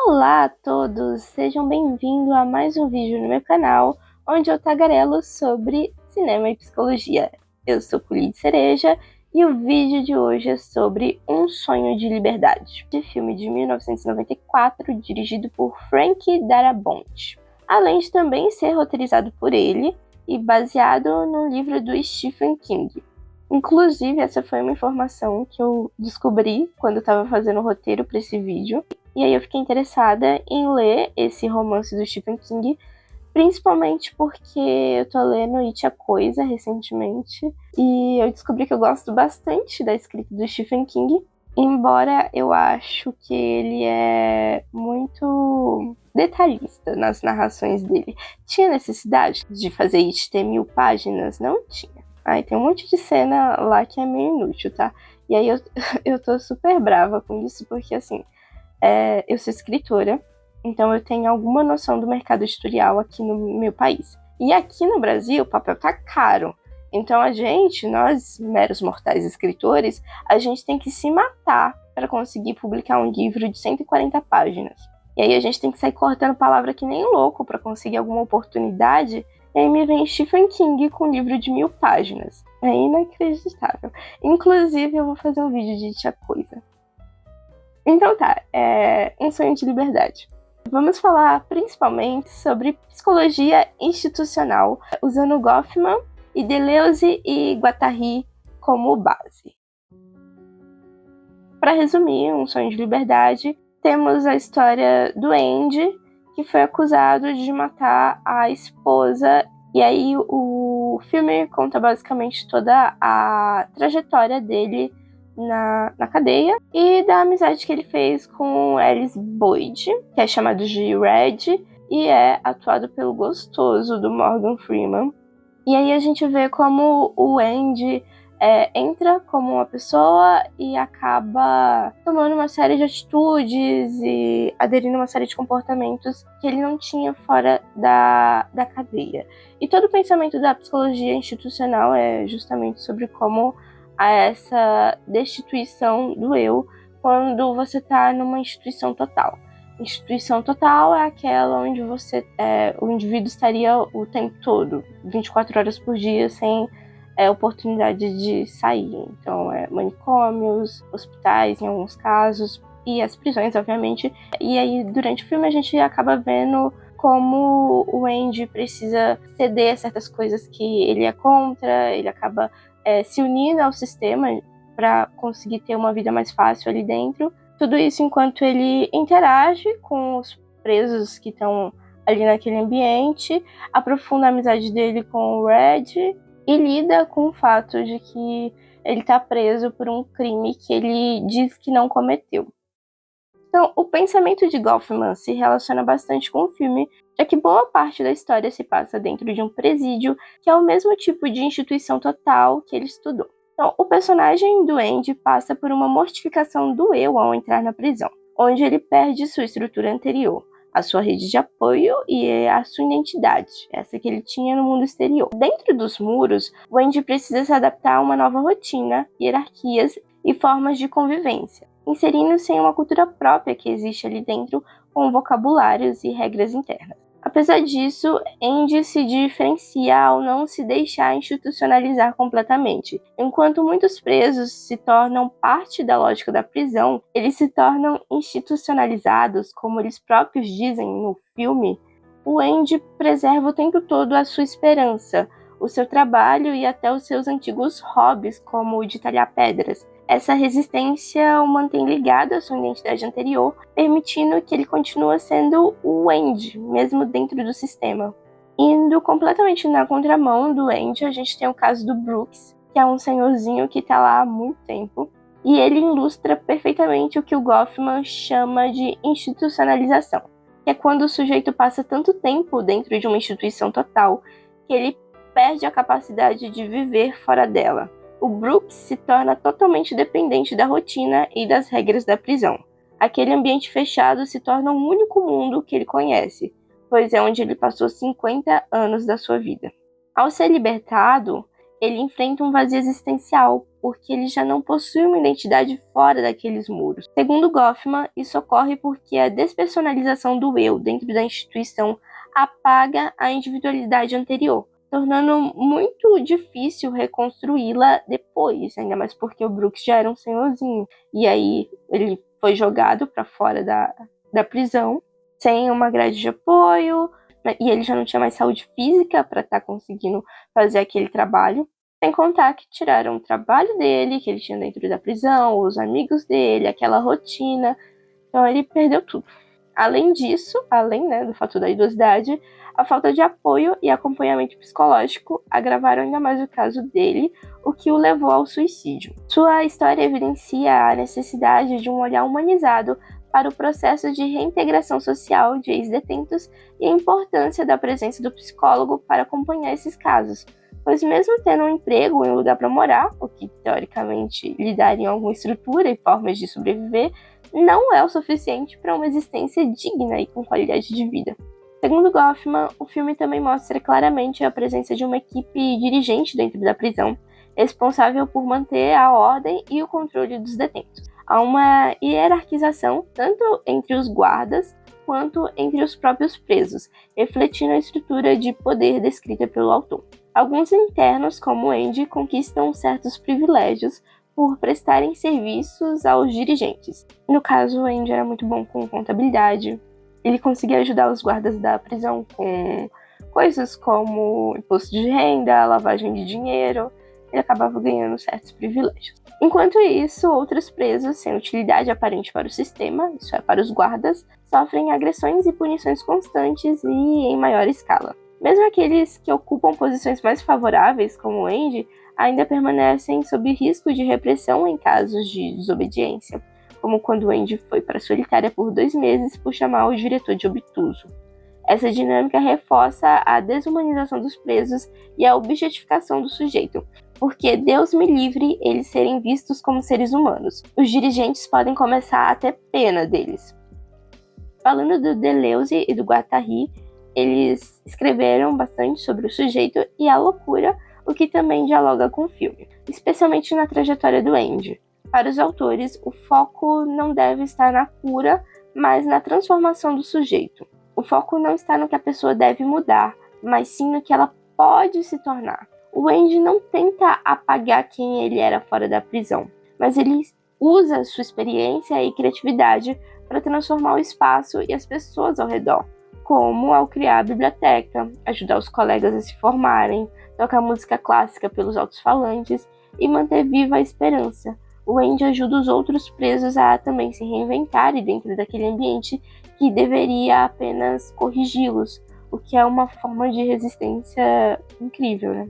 Olá a todos, sejam bem-vindos a mais um vídeo no meu canal, onde eu tagarelo sobre cinema e psicologia. Eu sou Puli de Cereja e o vídeo de hoje é sobre Um Sonho de Liberdade, de filme de 1994, dirigido por Frank Darabont, além de também ser roteirizado por ele e baseado no livro do Stephen King. Inclusive, essa foi uma informação que eu descobri quando eu estava fazendo o roteiro para esse vídeo. E aí eu fiquei interessada em ler esse romance do Stephen King, principalmente porque eu tô lendo It a Coisa recentemente. E eu descobri que eu gosto bastante da escrita do Stephen King, embora eu acho que ele é muito detalhista nas narrações dele. Tinha necessidade de fazer It ter 1000 páginas? Não tinha. Aí tem um monte de cena lá que é meio inútil, tá? E aí eu tô super brava com isso, porque assim, eu sou escritora, então eu tenho alguma noção do mercado editorial aqui no meu país. E aqui no Brasil o papel tá caro. Então nós meros mortais escritores, a gente tem que se matar para conseguir publicar um livro de 140 páginas. E aí a gente tem que sair cortando palavra que nem louco para conseguir alguma oportunidade. E aí me vem Stephen King com um livro de 1000 páginas. É inacreditável. Inclusive, eu vou fazer um vídeo de Tia Coisa. Então tá, Um Sonho de Liberdade. Vamos falar principalmente sobre psicologia institucional, usando Goffman e Deleuze e Guattari como base. Para resumir, Um Sonho de Liberdade, temos a história do Andy, que foi acusado de matar a esposa, e aí o filme conta basicamente toda a trajetória dele na cadeia e da amizade que ele fez com Alice Boyd, que é chamado de Red, e é atuado pelo gostoso do Morgan Freeman. E aí a gente vê como o Andy entra como uma pessoa e acaba tomando uma série de atitudes e aderindo a uma série de comportamentos que ele não tinha fora da cadeia. E todo o pensamento da psicologia institucional é justamente sobre como há essa destituição do eu quando você está numa instituição total. Instituição total é aquela onde o indivíduo estaria o tempo todo, 24 horas por dia, sem oportunidade de sair. Então, manicômios, hospitais, em alguns casos, e as prisões, obviamente. E aí, durante o filme, a gente acaba vendo como o Andy precisa ceder a certas coisas que ele é contra, ele acaba se unindo ao sistema para conseguir ter uma vida mais fácil ali dentro. Tudo isso enquanto ele interage com os presos que estão ali naquele ambiente, aprofunda a amizade dele com o Red e lida com o fato de que ele está preso por um crime que ele diz que não cometeu. Então, o pensamento de Goffman se relaciona bastante com o filme, já que boa parte da história se passa dentro de um presídio, que é o mesmo tipo de instituição total que ele estudou. Então, o personagem do Andy passa por uma mortificação do eu ao entrar na prisão, onde ele perde sua estrutura anterior, a sua rede de apoio e a sua identidade, essa que ele tinha no mundo exterior. Dentro dos muros, o Andy precisa se adaptar a uma nova rotina, hierarquias e formas de convivência, inserindo-se em uma cultura própria que existe ali dentro, com vocabulários e regras internas. Apesar disso, Andy se diferencia ao não se deixar institucionalizar completamente. Enquanto muitos presos se tornam parte da lógica da prisão, eles se tornam institucionalizados, como eles próprios dizem no filme. O Andy preserva o tempo todo a sua esperança, o seu trabalho e até os seus antigos hobbies, como o de talhar pedras. Essa resistência o mantém ligado à sua identidade anterior, permitindo que ele continue sendo o Andy, mesmo dentro do sistema. Indo completamente na contramão do Andy, a gente tem o caso do Brooks, que é um senhorzinho que está lá há muito tempo, e ele ilustra perfeitamente o que o Goffman chama de institucionalização, que é quando o sujeito passa tanto tempo dentro de uma instituição total que ele perde a capacidade de viver fora dela. O Brooks se torna totalmente dependente da rotina e das regras da prisão. Aquele ambiente fechado se torna o único mundo que ele conhece, pois é onde ele passou 50 anos da sua vida. Ao ser libertado, ele enfrenta um vazio existencial, porque ele já não possui uma identidade fora daqueles muros. Segundo Goffman, isso ocorre porque a despersonalização do eu dentro da instituição apaga a individualidade anterior, tornando muito difícil reconstruí-la depois, ainda mais porque o Brooks já era um senhorzinho. E aí ele foi jogado para fora da prisão, sem uma grade de apoio, e ele já não tinha mais saúde física para estar conseguindo fazer aquele trabalho. Sem contar que tiraram o trabalho dele, que ele tinha dentro da prisão, os amigos dele, aquela rotina. Então ele perdeu tudo. Além disso, do fato da idosidade, a falta de apoio e acompanhamento psicológico agravaram ainda mais o caso dele, o que o levou ao suicídio. Sua história evidencia a necessidade de um olhar humanizado para o processo de reintegração social de ex-detentos e a importância da presença do psicólogo para acompanhar esses casos, pois mesmo tendo um emprego e um lugar para morar, o que teoricamente lhe daria alguma estrutura e formas de sobreviver, não é o suficiente para uma existência digna e com qualidade de vida. Segundo Goffman, o filme também mostra claramente a presença de uma equipe dirigente dentro da prisão, responsável por manter a ordem e o controle dos detentos. Há uma hierarquização tanto entre os guardas quanto entre os próprios presos, refletindo a estrutura de poder descrita pelo autor. Alguns internos, como Andy, conquistam certos privilégios por prestarem serviços aos dirigentes. No caso, o Andy era muito bom com contabilidade. Ele conseguia ajudar os guardas da prisão com coisas como imposto de renda, lavagem de dinheiro. Ele acabava ganhando certos privilégios. Enquanto isso, outros presos, sem utilidade aparente para o sistema, isso é, para os guardas, sofrem agressões e punições constantes e em maior escala. Mesmo aqueles que ocupam posições mais favoráveis, como o Andy, ainda permanecem sob risco de repressão em casos de desobediência, como quando o Andy foi para a solitária por 2 meses por chamar o diretor de obtuso. Essa dinâmica reforça a desumanização dos presos e a objetificação do sujeito, porque Deus me livre eles serem vistos como seres humanos. Os dirigentes podem começar a ter pena deles. Falando do Deleuze e do Guattari, eles escreveram bastante sobre o sujeito e a loucura, o que também dialoga com o filme, especialmente na trajetória do Andy. Para os autores, o foco não deve estar na cura, mas na transformação do sujeito. O foco não está no que a pessoa deve mudar, mas sim no que ela pode se tornar. O Andy não tenta apagar quem ele era fora da prisão, mas ele usa sua experiência e criatividade para transformar o espaço e as pessoas ao redor, como ao criar a biblioteca, ajudar os colegas a se formarem, tocar música clássica pelos alto-falantes e manter viva a esperança. O Andy ajuda os outros presos a também se reinventarem dentro daquele ambiente que deveria apenas corrigi-los, o que é uma forma de resistência incrível, né?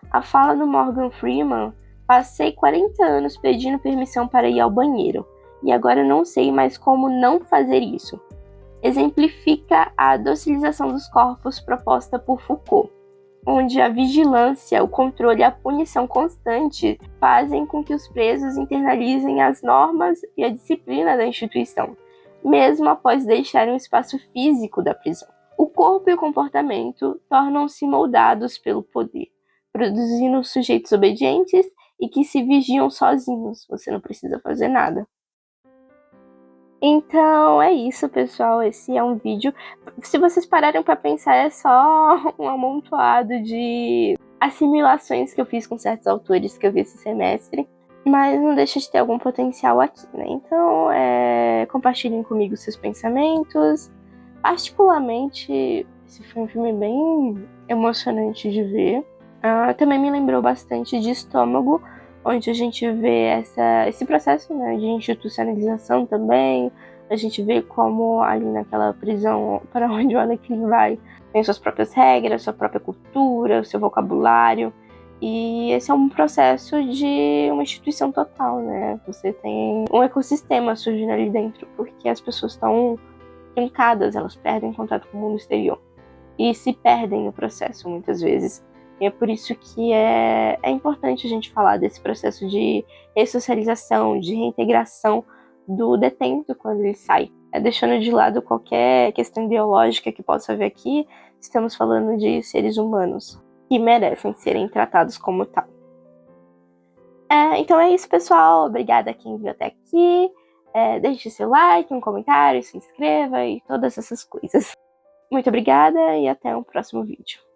A fala do Morgan Freeman: passei 40 anos pedindo permissão para ir ao banheiro, e agora não sei mais como não fazer isso, exemplifica a docilização dos corpos proposta por Foucault, onde a vigilância, o controle e a punição constante fazem com que os presos internalizem as normas e a disciplina da instituição, mesmo após deixarem o espaço físico da prisão. O corpo e o comportamento tornam-se moldados pelo poder, produzindo sujeitos obedientes e que se vigiam sozinhos. Você não precisa fazer nada. Então é isso, pessoal. Esse é um vídeo. Se vocês pararem para pensar, é só um amontoado de assimilações que eu fiz com certos autores que eu vi esse semestre, mas não deixa de ter algum potencial aqui, né? Então, compartilhem comigo seus pensamentos. Particularmente, esse foi um filme bem emocionante de ver. Também me lembrou bastante de Estômago, onde a gente vê esse processo, né, de institucionalização também. A gente vê como ali naquela prisão para onde o Anakin vai tem suas próprias regras, sua própria cultura, seu vocabulário. E esse é um processo de uma instituição total, né? Você tem um ecossistema surgindo ali dentro, porque as pessoas estão trancadas, elas perdem contato com o mundo exterior. E se perdem no processo, muitas vezes. E é por isso que é importante a gente falar desse processo de ressocialização, de reintegração do detento quando ele sai. Deixando de lado qualquer questão ideológica que possa haver aqui, estamos falando de seres humanos. que merecem serem tratados como tal. Então é isso, pessoal. Obrigada a quem viu até aqui. Deixe seu like, um comentário, se inscreva e todas essas coisas. Muito obrigada e até o próximo vídeo.